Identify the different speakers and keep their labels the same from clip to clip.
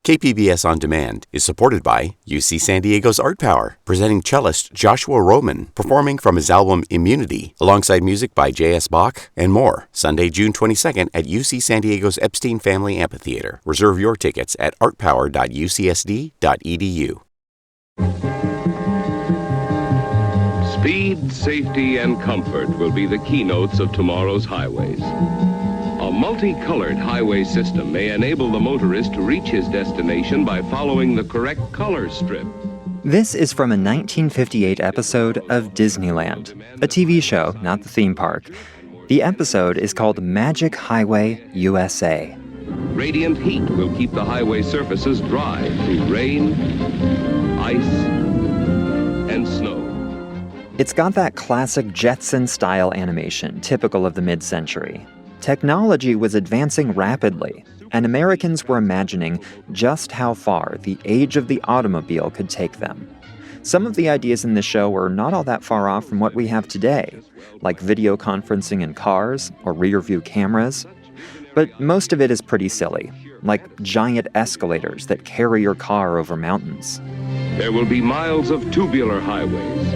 Speaker 1: KPBS On Demand is supported by UC San Diego's Art Power, presenting cellist Joshua Roman, performing from his album Immunity, alongside music by J.S. Bach and more, Sunday, June 22nd at UC San Diego's Epstein Family Amphitheater. Reserve your tickets at artpower.ucsd.edu.
Speaker 2: Speed, safety, and comfort will be the keynotes of tomorrow's highways. A multicolored highway system may enable the motorist to reach his destination by following the correct color strip.
Speaker 3: This is from a 1958 episode of Disneyland, a TV show, not the theme park. The episode is called Magic Highway USA.
Speaker 2: Radiant heat will keep the highway surfaces dry through rain, ice, and snow.
Speaker 3: It's got that classic Jetson-style animation typical of the mid-century. Technology was advancing rapidly, and Americans were imagining just how far the age of the automobile could take them. Some of the ideas in this show were not all that far off from what we have today, like video conferencing in cars or rear-view cameras. But most of it is pretty silly, like giant escalators that carry your car over mountains.
Speaker 2: There will be miles of tubular highways,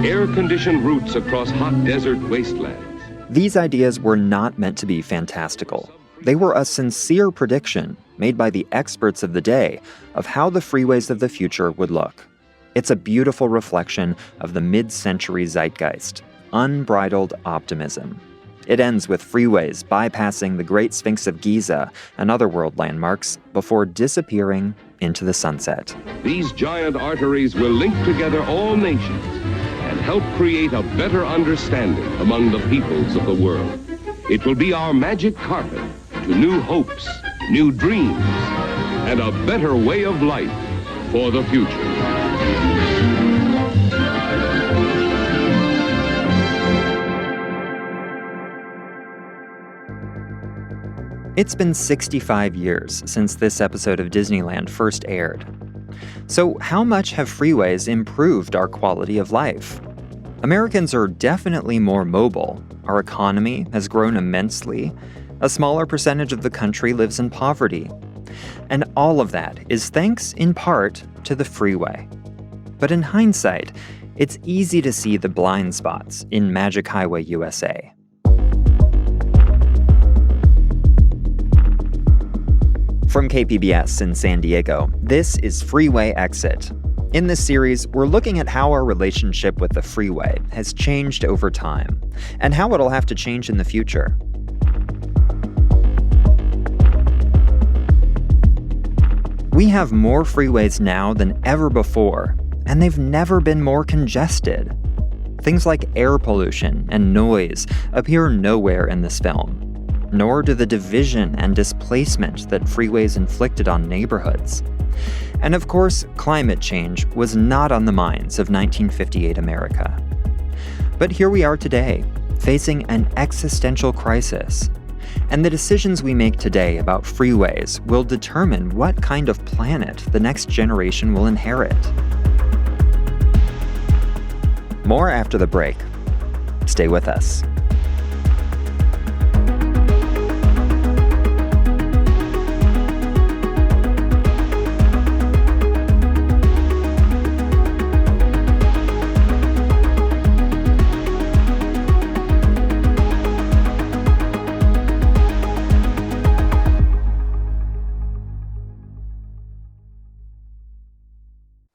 Speaker 2: air-conditioned routes across hot desert wastelands.
Speaker 3: These ideas were not meant to be fantastical. They were a sincere prediction made by the experts of the day of how the freeways of the future would look. It's a beautiful reflection of the mid-century zeitgeist, unbridled optimism. It ends with freeways bypassing the Great Sphinx of Giza and other world landmarks before disappearing into the sunset.
Speaker 2: These giant arteries will link together all nations and help create a better understanding among the peoples of the world. It will be our magic carpet to new hopes, new dreams, and a better way of life for the future.
Speaker 3: It's been 65 years since this episode of Disneyland first aired. So how much have freeways improved our quality of life? Americans are definitely more mobile. Our economy has grown immensely. A smaller percentage of the country lives in poverty. And all of that is thanks, in part, to the freeway. But in hindsight, it's easy to see the blind spots in Magic Highway USA. From KPBS in San Diego, this is Freeway Exit. In this series, we're looking at how our relationship with the freeway has changed over time, and how it'll have to change in the future. We have more freeways now than ever before, and they've never been more congested. Things like air pollution and noise appear nowhere in this film, nor do the division and displacement that freeways inflicted on neighborhoods. And of course, climate change was not on the minds of 1958 America. But here we are today, facing an existential crisis. And the decisions we make today about freeways will determine what kind of planet the next generation will inherit. More after the break. Stay with us.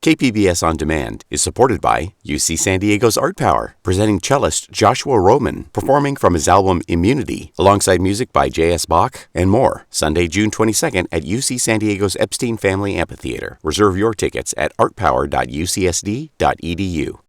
Speaker 1: KPBS On Demand is supported by UC San Diego's Art Power, presenting cellist Joshua Roman, performing from his album Immunity, alongside music by J.S. Bach and more, Sunday, June 22nd at UC San Diego's Epstein Family Amphitheater. Reserve your tickets at artpower.ucsd.edu.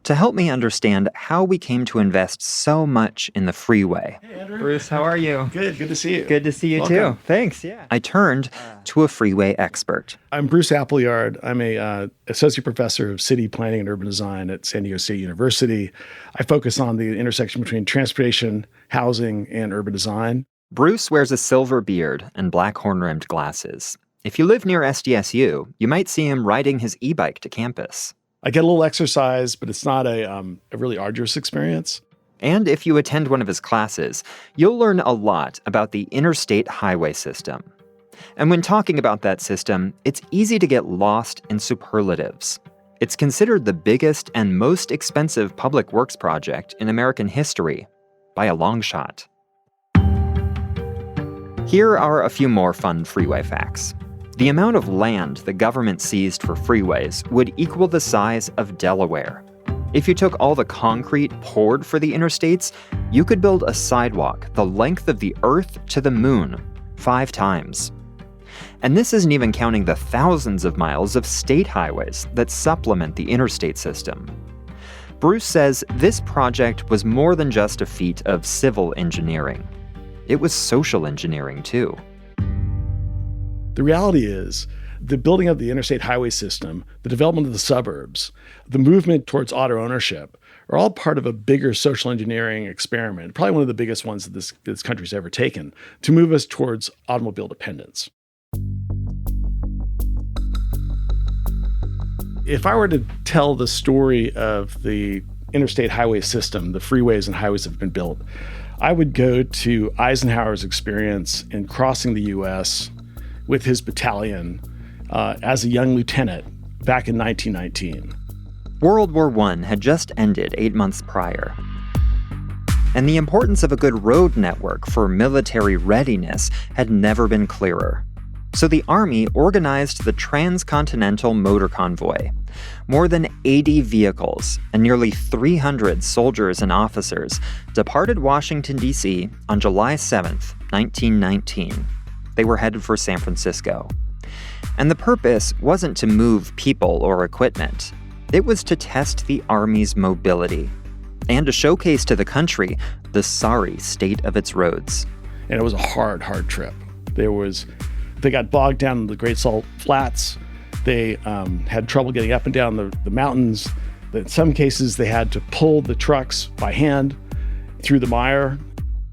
Speaker 3: To help me understand how we came to invest so much in the freeway.
Speaker 4: Hey, Andrew.
Speaker 3: Bruce, how are you?
Speaker 4: Good to see you.
Speaker 3: Good to see you
Speaker 4: Welcome.
Speaker 3: too. Thanks, yeah. I turned to a freeway expert.
Speaker 4: I'm Bruce Appleyard. I'm a associate professor of city planning and urban design at San Diego State University. I focus on the intersection between transportation, housing, and urban design.
Speaker 3: Bruce wears a silver beard and black horn-rimmed glasses. If you live near SDSU, you might see him riding his e-bike to campus.
Speaker 4: I get a little exercise, but it's not a really arduous experience.
Speaker 3: And if you attend one of his classes, you'll learn a lot about the interstate highway system. And when talking about that system, it's easy to get lost in superlatives. It's considered the biggest and most expensive public works project in American history, by a long shot. Here are a few more fun freeway facts. The amount of land the government seized for freeways would equal the size of Delaware. If you took all the concrete poured for the interstates, you could build a sidewalk the length of the Earth to the moon 5 times. And this isn't even counting the thousands of miles of state highways that supplement the interstate system. Bruce says this project was more than just a feat of civil engineering. It was social engineering, too.
Speaker 4: The reality is, the building of the interstate highway system, the development of the suburbs, the movement towards auto ownership are all part of a bigger social engineering experiment, probably one of the biggest ones that this country's ever taken, to move us towards automobile dependence. If I were to tell the story of the interstate highway system, the freeways and highways that have been built, I would go to Eisenhower's experience in crossing the U.S. with his battalion as a young lieutenant back in 1919.
Speaker 3: World War I had just ended 8 months prior. And the importance of a good road network for military readiness had never been clearer. So the Army organized the Transcontinental Motor Convoy. More than 80 vehicles and nearly 300 soldiers and officers departed Washington, D.C. on July 7th, 1919. They were headed for San Francisco. And the purpose wasn't to move people or equipment. It was to test the Army's mobility and to showcase to the country the sorry state of its roads.
Speaker 4: And it was a hard trip. They got bogged down in the Great Salt Flats. They had trouble getting up and down the mountains. In some cases, they had to pull the trucks by hand through the mire.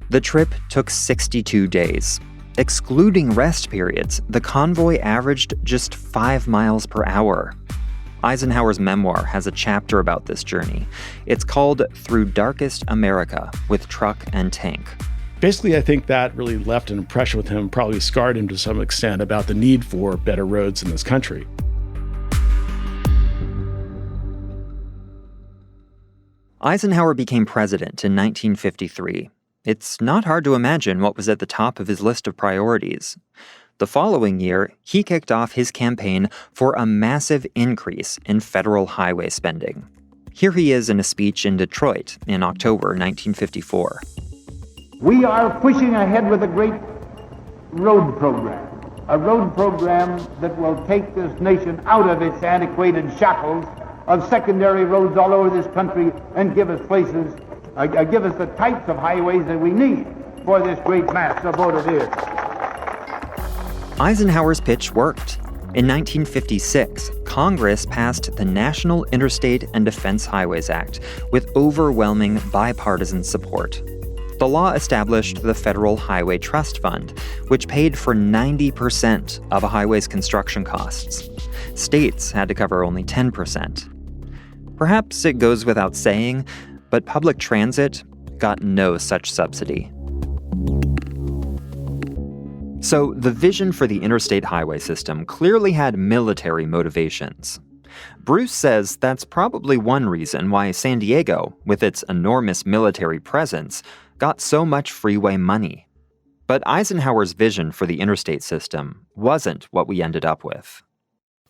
Speaker 3: The trip took 62 days. Excluding rest periods, the convoy averaged just 5 miles per hour. Eisenhower's memoir has a chapter about this journey. It's called Through Darkest America with Truck and Tank.
Speaker 4: Basically, I think that really left an impression with him, probably scarred him to some extent about the need for better roads in this country.
Speaker 3: Eisenhower became president in 1953. It's not hard to imagine what was at the top of his list of priorities. The following year, he kicked off his campaign for a massive increase in federal highway spending. Here he is in a speech in Detroit in October 1954.
Speaker 5: We are pushing ahead with a great road program, a road program that will take this nation out of its antiquated shackles of secondary roads all over this country and give us the types of highways that we need for this great mass of what it is.
Speaker 3: Eisenhower's pitch worked. In 1956, Congress passed the National Interstate and Defense Highways Act with overwhelming bipartisan support. The law established the Federal Highway Trust Fund, which paid for 90% of a highway's construction costs. States had to cover only 10%. Perhaps it goes without saying, but public transit got no such subsidy. So the vision for the interstate highway system clearly had military motivations. Bruce says that's probably one reason why San Diego, with its enormous military presence, got so much freeway money. But Eisenhower's vision for the interstate system wasn't what we ended up with.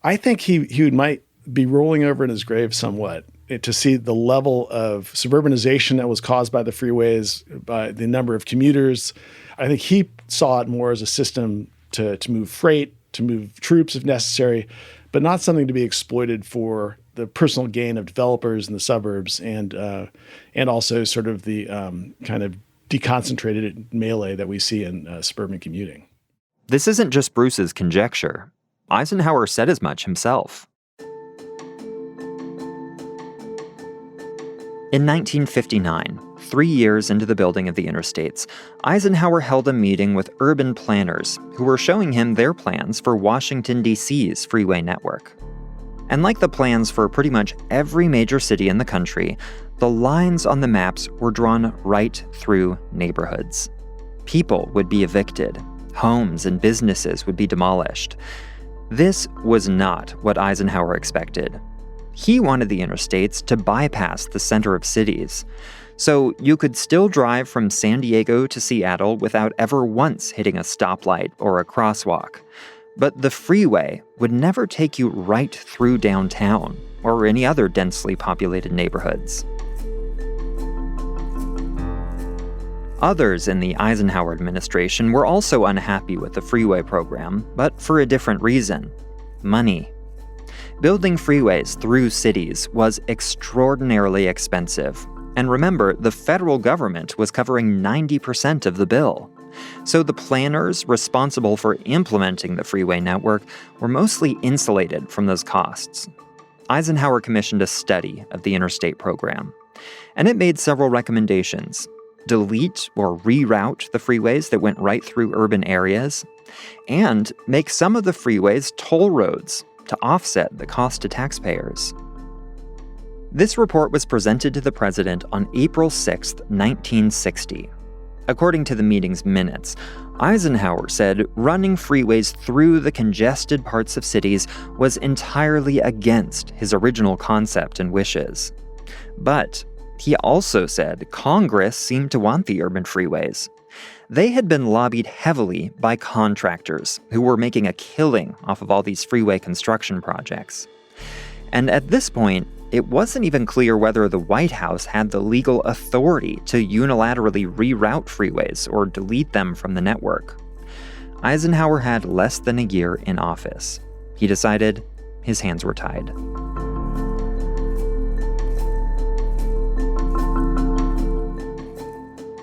Speaker 4: I think he might be rolling over in his grave somewhat to see the level of suburbanization that was caused by the freeways, by the number of commuters. I think he saw it more as a system to move freight, to move troops if necessary, but not something to be exploited for the personal gain of developers in the suburbs and also sort of the kind of deconcentrated melee that we see in suburban commuting.
Speaker 3: This isn't just Bruce's conjecture. Eisenhower said as much himself. In 1959, 3 years into the building of the interstates, Eisenhower held a meeting with urban planners who were showing him their plans for Washington, D.C.'s freeway network. And like the plans for pretty much every major city in the country, the lines on the maps were drawn right through neighborhoods. People would be evicted. Homes and businesses would be demolished. This was not what Eisenhower expected. He wanted the interstates to bypass the center of cities, so you could still drive from San Diego to Seattle without ever once hitting a stoplight or a crosswalk. But the freeway would never take you right through downtown or any other densely populated neighborhoods. Others in the Eisenhower administration were also unhappy with the freeway program, but for a different reason: money. Building freeways through cities was extraordinarily expensive. And remember, the federal government was covering 90% of the bill. So the planners responsible for implementing the freeway network were mostly insulated from those costs. Eisenhower commissioned a study of the interstate program, and it made several recommendations: delete or reroute the freeways that went right through urban areas, and make some of the freeways toll roads to offset the cost to taxpayers. This report was presented to the president on April 6, 1960. According to the meeting's minutes, Eisenhower said running freeways through the congested parts of cities was entirely against his original concept and wishes. But he also said Congress seemed to want the urban freeways. They had been lobbied heavily by contractors who were making a killing off of all these freeway construction projects. And at this point, it wasn't even clear whether the White House had the legal authority to unilaterally reroute freeways or delete them from the network. Eisenhower had less than a year in office. He decided his hands were tied.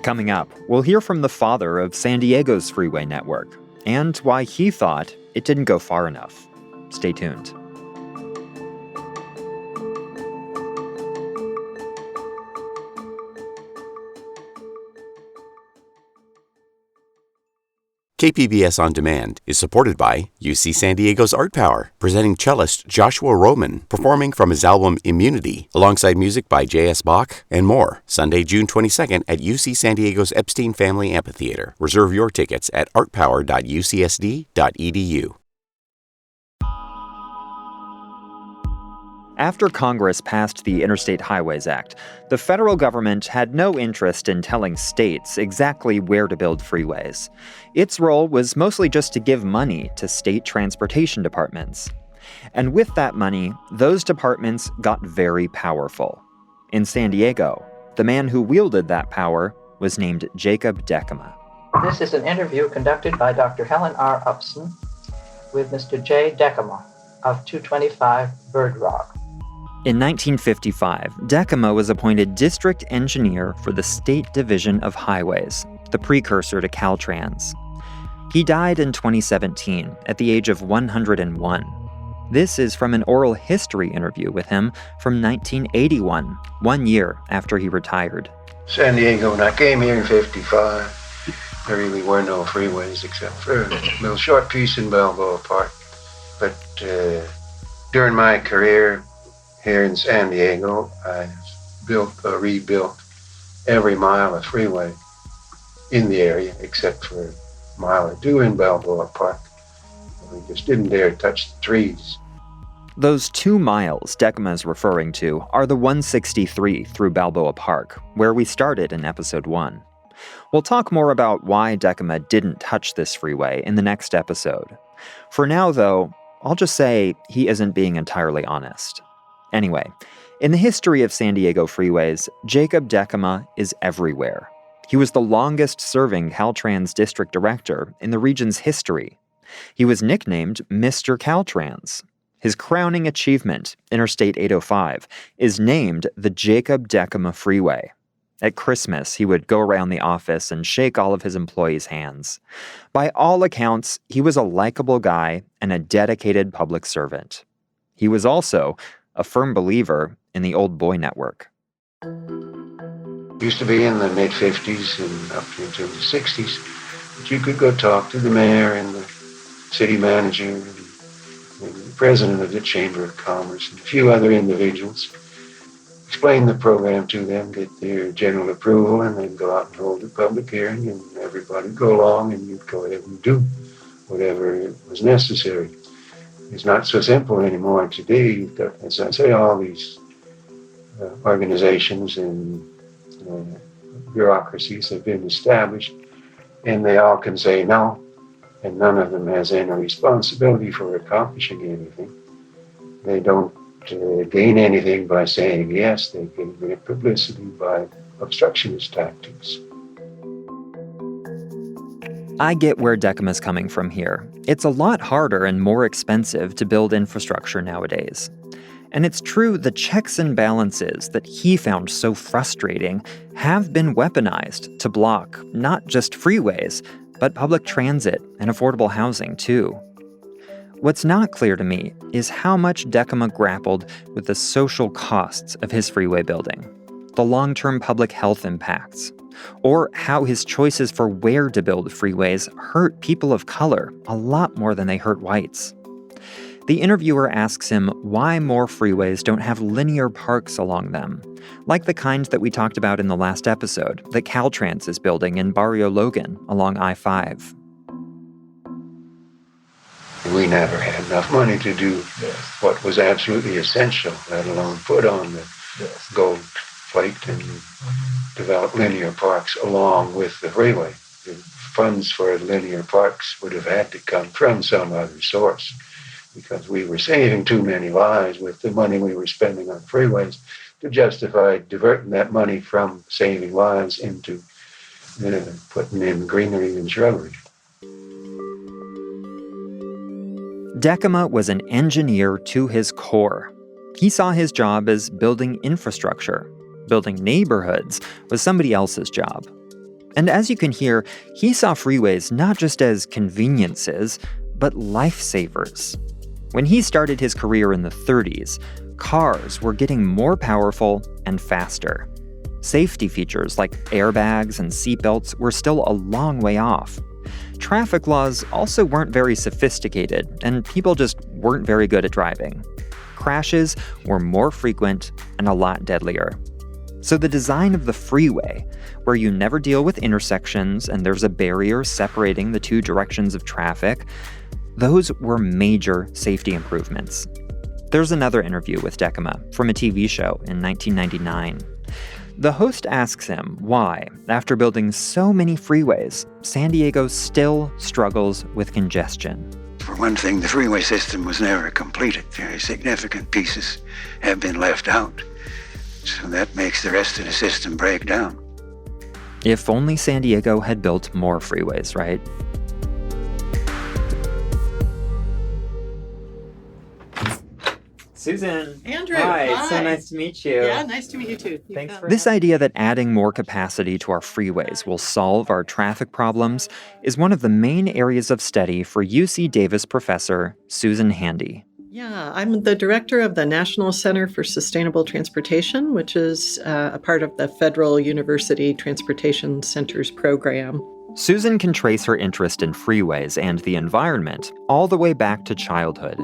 Speaker 3: Coming up, we'll hear from the father of San Diego's freeway network and why he thought it didn't go far enough. Stay tuned.
Speaker 1: KPBS On Demand is supported by UC San Diego's Art Power, presenting cellist Joshua Roman, performing from his album Immunity, alongside music by J.S. Bach and more, Sunday, June 22nd at UC San Diego's Epstein Family Amphitheater. Reserve your tickets at artpower.ucsd.edu.
Speaker 3: After Congress passed the Interstate Highways Act, the federal government had no interest in telling states exactly where to build freeways. Its role was mostly just to give money to state transportation departments. And with that money, those departments got very powerful. In San Diego, the man who wielded that power was named Jacob Dekema.
Speaker 6: This is an interview conducted by Dr. Helen R. Upson with Mr. J. Dekema of 225 Bird Rock.
Speaker 3: In 1955, Dekema was appointed district engineer for the State Division of Highways, the precursor to Caltrans. He died in 2017 at the age of 101. This is from an oral history interview with him from 1981, 1 year after he retired.
Speaker 7: San Diego, when I came here in 55, there really were no freeways except for a little short piece in Balboa Park. But during my career here in San Diego, I rebuilt every mile of freeway in the area except for a mile or two in Balboa Park. We just didn't dare touch the trees.
Speaker 3: Those 2 miles Dekema is referring to are the 163 through Balboa Park, where we started in episode 1. We'll talk more about why Dekema didn't touch this freeway in the next episode. For now, though, I'll just say he isn't being entirely honest. Anyway, in the history of San Diego freeways, Jacob Dekema is everywhere. He was the longest-serving Caltrans district director in the region's history. He was nicknamed Mr. Caltrans. His crowning achievement, Interstate 805, is named the Jacob Dekema Freeway. At Christmas, he would go around the office and shake all of his employees' hands. By all accounts, he was a likable guy and a dedicated public servant. He was also a firm believer in the old boy network.
Speaker 7: Used to be in the mid-50s and up into the 60s, but you could go talk to the mayor and the city manager and president of the Chamber of Commerce, and a few other individuals. Explain the program to them, get their general approval, and then go out and hold a public hearing, and everybody go along, and you'd go ahead and do whatever was necessary. It's not so simple anymore today. You've got, as I say, all these organizations and bureaucracies have been established, and they all can say no, and none of them has any responsibility for accomplishing anything. They don't gain anything by saying yes. They gain their publicity by obstructionist tactics.
Speaker 3: I get where Dekema's coming from here. It's a lot harder and more expensive to build infrastructure nowadays. And it's true, the checks and balances that he found so frustrating have been weaponized to block not just freeways, but public transit and affordable housing too. What's not clear to me is how much Dekema grappled with the social costs of his freeway building, the long-term public health impacts, or how his choices for where to build freeways hurt people of color a lot more than they hurt whites. The interviewer asks him why more freeways don't have linear parks along them, like the kind that we talked about in the last episode that Caltrans is building in Barrio Logan along I-5.
Speaker 7: We never had enough money to do what was absolutely essential, let alone put on the gold plate and develop linear parks along with the freeway. The funds for linear parks would have had to come from some other source, because we were saving too many lives with the money we were spending on freeways to justify diverting that money from saving lives into putting in greenery and shrubbery.
Speaker 3: Dekema was an engineer to his core. He saw his job as building infrastructure. Building neighborhoods was somebody else's job. And as you can hear, he saw freeways not just as conveniences, but lifesavers. When he started his career in the 30s, cars were getting more powerful and faster. Safety features like airbags and seatbelts were still a long way off. Traffic laws also weren't very sophisticated, and people just weren't very good at driving. Crashes were more frequent and a lot deadlier. So the design of the freeway, where you never deal with intersections and there's a barrier separating the two directions of traffic, those were major safety improvements. There's another interview with Dekema from a TV show in 1999. The host asks him why, after building so many freeways, San Diego still struggles with congestion.
Speaker 7: For one thing, the freeway system was never completed. Very significant pieces have been left out. So that makes the rest of the system break down.
Speaker 3: If only San Diego had built more freeways, right? Susan.
Speaker 8: Andrew.
Speaker 3: Hi,
Speaker 8: Hi.
Speaker 3: it's so nice to meet you.
Speaker 8: Yeah, nice to meet you too.
Speaker 3: Thanks for this idea that adding more capacity to our freeways will solve our traffic problems is one of the main areas of study for UC Davis professor Susan Handy.
Speaker 8: Yeah, I'm the director of the National Center for Sustainable Transportation, which is a part of the Federal University Transportation Centers program.
Speaker 3: Susan can trace her interest in freeways and the environment all the way back to childhood.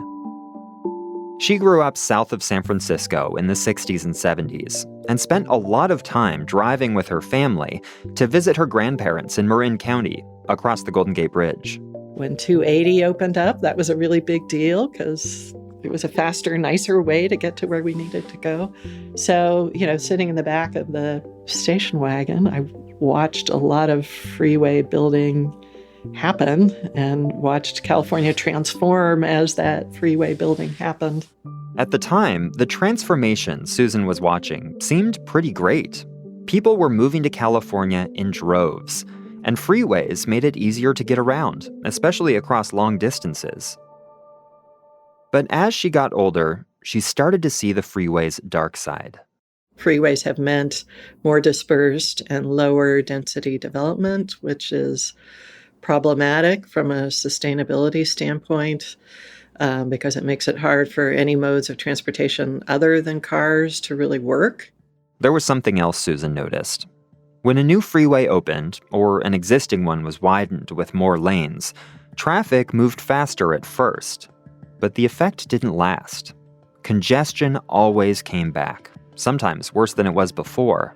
Speaker 3: She grew up south of San Francisco in the 60s and 70s and spent a lot of time driving with her family to visit her grandparents in Marin County across the Golden Gate Bridge.
Speaker 8: When 280 opened up, that was a really big deal because it was a faster, nicer way to get to where we needed to go. So, sitting in the back of the station wagon, I watched a lot of freeway building happen and watched California transform as that freeway building happened.
Speaker 3: At the time, the transformation Susan was watching seemed pretty great. People were moving to California in droves, and freeways made it easier to get around, especially across long distances. But as she got older, she started to see the freeway's dark side.
Speaker 8: Freeways have meant more dispersed and lower density development, which is problematic from a sustainability standpoint because it makes it hard for any modes of transportation other than cars to really work.
Speaker 3: There was something else Susan noticed. When a new freeway opened, or an existing one was widened with more lanes, traffic moved faster at first. but the effect didn't last. Congestion always came back, sometimes worse than it was before.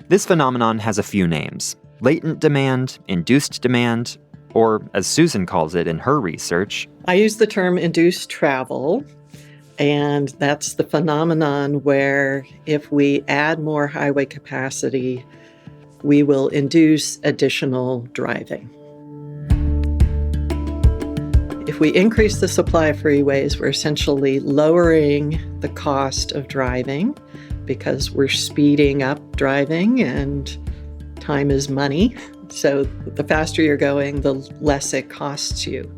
Speaker 3: This phenomenon has a few names: latent demand, induced demand, or as Susan calls it in her research,
Speaker 8: I use the term induced travel, and that's the phenomenon where if we add more highway capacity, we will induce additional driving. If we increase the supply of freeways, we're essentially lowering the cost of driving because we're speeding up driving and time is money. So the faster you're going, the less it costs you.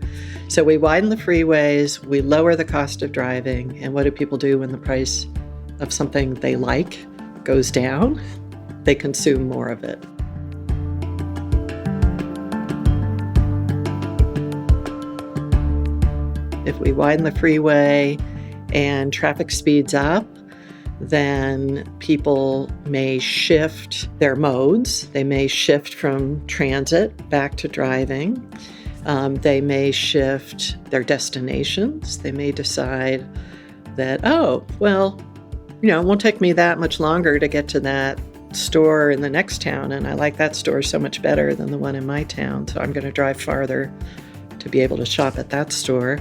Speaker 8: So we widen the freeways, we lower the cost of driving, and what do people do when the price of something they like goes down? They consume more of it. If we widen the freeway and traffic speeds up, then people may shift their modes. They may shift from transit back to driving. They may shift their destinations. They may decide that, it won't take me that much longer to get to that store in the next town, and I like that store so much better than the one in my town, so I'm going to drive farther to be able to shop at that store.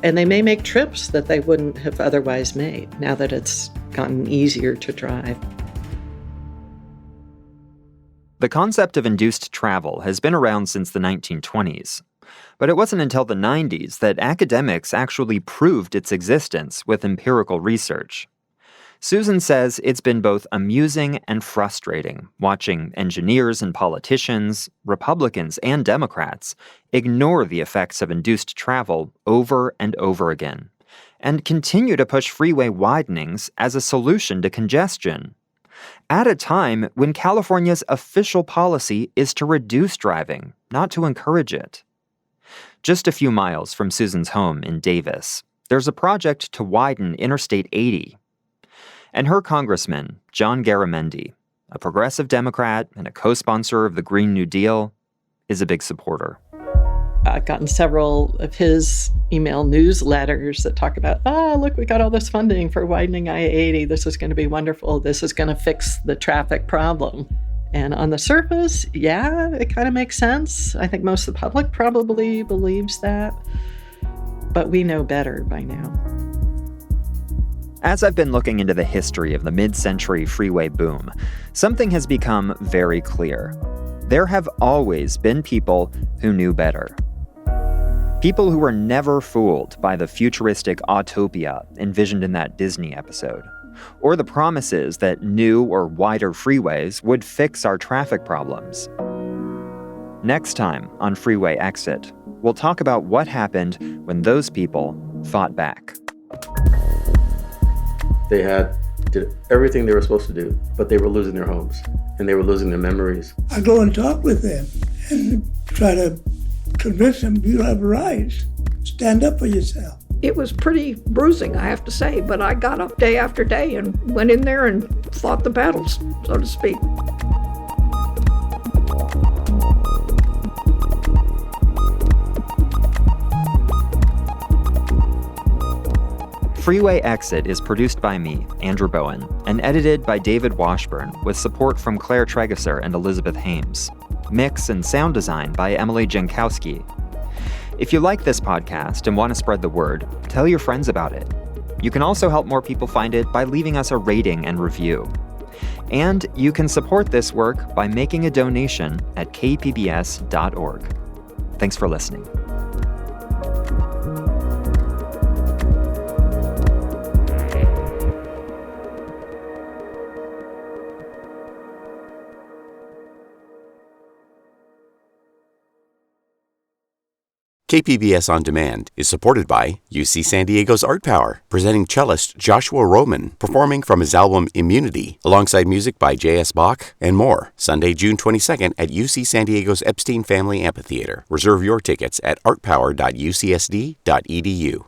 Speaker 8: And they may make trips that they wouldn't have otherwise made now that it's gotten easier to drive.
Speaker 3: The concept of induced travel has been around since the 1920s, but it wasn't until the 90s that academics actually proved its existence with empirical research. Susan says it's been both amusing and frustrating watching engineers and politicians, Republicans and Democrats, ignore the effects of induced travel over and over again, and continue to push freeway widenings as a solution to congestion, at a time when California's official policy is to reduce driving, not to encourage it. Just a few miles from Susan's home in Davis, there's a project to widen Interstate 80. And her congressman, John Garamendi, a progressive Democrat and a co-sponsor of the Green New Deal, is a big supporter.
Speaker 8: I've gotten several of his email newsletters that talk about, look, we got all this funding for widening I-80. This is going to be wonderful. This is going to fix the traffic problem. And on the surface, yeah, it kind of makes sense. I think most of the public probably believes that. But we know better by now.
Speaker 3: As I've been looking into the history of the mid-century freeway boom, something has become very clear. There have always been people who knew better. People who were never fooled by the futuristic autopia envisioned in that Disney episode, or the promises that new or wider freeways would fix our traffic problems. Next time on Freeway Exit, we'll talk about what happened when those people fought back.
Speaker 9: They did everything they were supposed to do, but they were losing their homes and they were losing their memories.
Speaker 10: I go and talk with them and try to convince them you have rights. Stand up for yourself.
Speaker 11: It was pretty bruising, I have to say, but I got up day after day and went in there and fought the battles, so to speak.
Speaker 3: Freeway Exit is produced by me, Andrew Bowen, and edited by David Washburn with support from Claire Tregeser and Elizabeth Hames. Mix and sound design by Emily Jankowski. If you like this podcast and want to spread the word, tell your friends about it. You can also help more people find it by leaving us a rating and review. And you can support this work by making a donation at kpbs.org. Thanks for listening.
Speaker 1: KPBS On Demand is supported by UC San Diego's Art Power, presenting cellist Joshua Roman, performing from his album Immunity, alongside music by J.S. Bach and more, Sunday, June 22nd at UC San Diego's Epstein Family Amphitheater. Reserve your tickets at artpower.ucsd.edu.